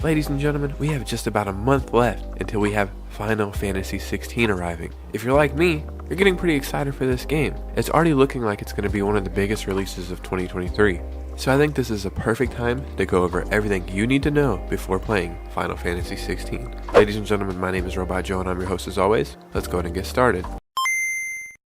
Ladies and gentlemen, we have just about a month left until we have Final Fantasy XVI arriving. If you're like me, you're getting pretty excited for this game. It's already looking like it's going to be one of the biggest releases of 2023. So I think this is a perfect time to go over everything you need to know before playing Final Fantasy XVI. Ladies and gentlemen, my name is Robot Joe and I'm your host as always. Let's go ahead and get started.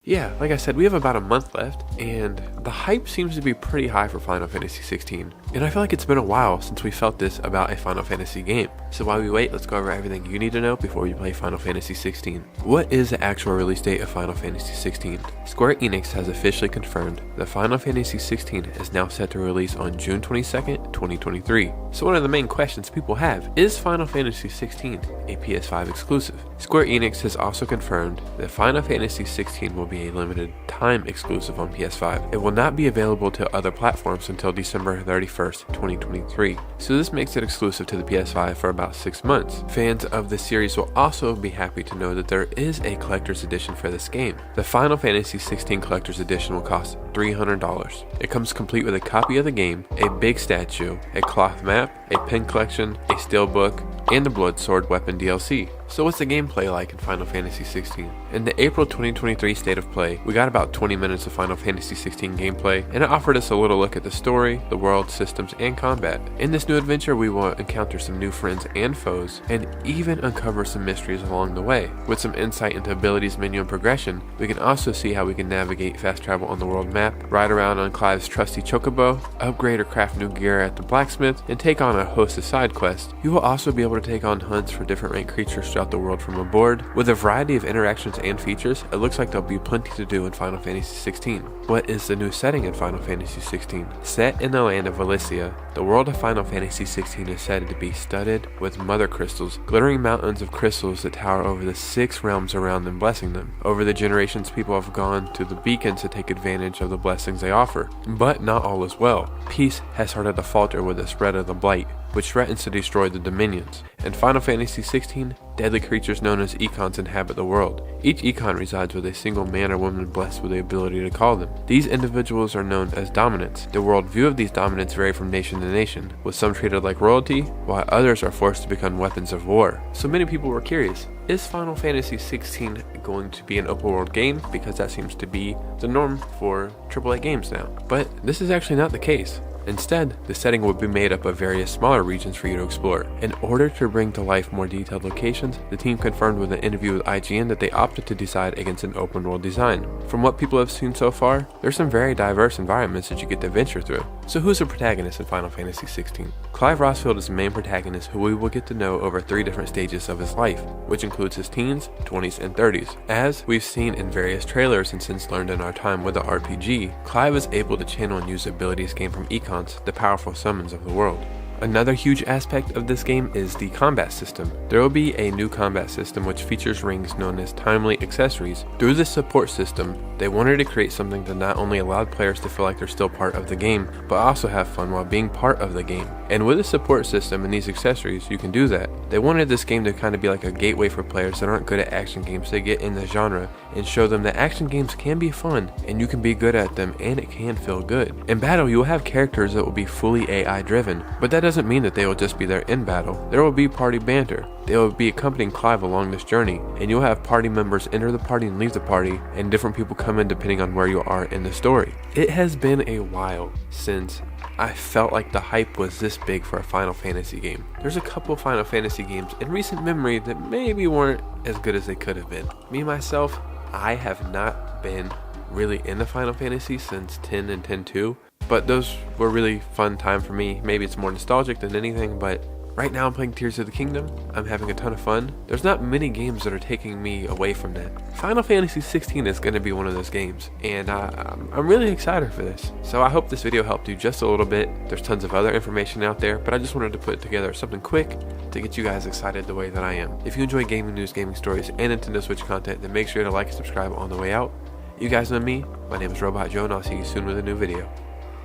Yeah, like I said, we have about a month left, and the hype seems to be pretty high for Final Fantasy XVI. And I feel like it's been a while since we felt this about a Final Fantasy game. So while we wait, let's go over everything you need to know before we play Final Fantasy XVI. What is the actual release date of Final Fantasy XVI? Square Enix has officially confirmed that Final Fantasy XVI is now set to release on June 22nd, 2023. So one of the main questions people have is Final Fantasy XVI a PS5 exclusive? Square Enix has also confirmed that Final Fantasy XVI will be a limited time exclusive on PS5. It will not be available to other platforms until December 31st, 2023. So this makes it exclusive to the PS5 for about 6 months. Fans of the series will also be happy to know that there is a collector's edition for this game. The Final Fantasy XVI collector's edition will cost $300. It comes complete with a copy of the game, a big statue, a cloth map, a pen collection, a steelbook, and the Blood Sword Weapon DLC. So what's the gameplay like in Final Fantasy XVI? In the April 2023 State of Play, we got about 20 minutes of Final Fantasy XVI gameplay, and it offered us a little look at the story, the world, systems, and combat. In this new adventure, we will encounter some new friends and foes, and even uncover some mysteries along the way. With some insight into abilities, menu, and progression, we can also see how we can navigate fast travel on the world map, ride around on Clive's trusty chocobo, upgrade or craft new gear at the blacksmith, and take on a host of side quests. You will also be able to take on hunts for different ranked creatures throughout the world from aboard. With a variety of interactions and features, it looks like there'll be plenty to do in Final Fantasy XVI. What is the new setting in Final Fantasy XVI? Set in the land of Valencia, the world of Final Fantasy XVI is said to be studded with mother crystals, glittering mountains of crystals that tower over the 6 realms around them, blessing them. Over the generations, people have gone to the beacons to take advantage of the blessings they offer. But not all is well. Peace has started to falter with the spread of the Blight, which threatens to destroy the Dominions. In Final Fantasy XVI, deadly creatures known as Econs inhabit the world. Each Econ resides with a single man or woman blessed with the ability to call them. These individuals are known as Dominants. The worldview of these Dominants vary from nation to nation, with some treated like royalty, while others are forced to become weapons of war. So many people were curious, is Final Fantasy XVI going to be an open world game? Because that seems to be the norm for AAA games now. But this is actually not the case. Instead, the setting would be made up of various smaller regions for you to explore. In order to bring to life more detailed locations, the team confirmed with an interview with IGN that they opted to decide against an open world design. From what people have seen so far, there's some very diverse environments that you get to venture through. So who's the protagonist in Final Fantasy XVI? Clive Rossfield is the main protagonist, who we will get to know over 3 different stages of his life, which includes his teens, 20s, and 30s. As we've seen in various trailers and since learned in our time with the RPG, Clive is able to channel and use abilities gained from Econs, the powerful summons of the world. Another huge aspect of this game is the combat system. There will be a new combat system which features rings known as timely accessories. Through this support system, they wanted to create something that not only allowed players to feel like they're still part of the game, but also have fun while being part of the game. And with a support system and these accessories, you can do that. They wanted this game to kind of be like a gateway for players that aren't good at action games to get in the genre and show them that action games can be fun and you can be good at them and it can feel good. In battle, you will have characters that will be fully AI driven, but that doesn't mean that they will just be there in battle. There will be party banter. They will be accompanying Clive along this journey, and you'll have party members enter the party and leave the party, and different people come in depending on where you are in the story. It has been a while since I felt like the hype was this big for a Final Fantasy game. There's a couple Final Fantasy games in recent memory that maybe weren't as good as they could have been. Me myself, I have not been really into Final Fantasy since 10 and 10-2, but those were really fun time for me. Maybe it's more nostalgic than anything, but right now I'm playing Tears of the Kingdom. I'm having a ton of fun. There's not many games that are taking me away from that. Final Fantasy XVI is going to be one of those games, and I'm really excited for this. So I hope this video helped you just a little bit. There's tons of other information out there, but I just wanted to put together something quick to get you guys excited the way that I am. If you enjoy gaming news, gaming stories, and Nintendo Switch content, then make sure to like and subscribe on the way out. You guys know me. My name is Robot Joe, and I'll see you soon with a new video.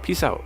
Peace out.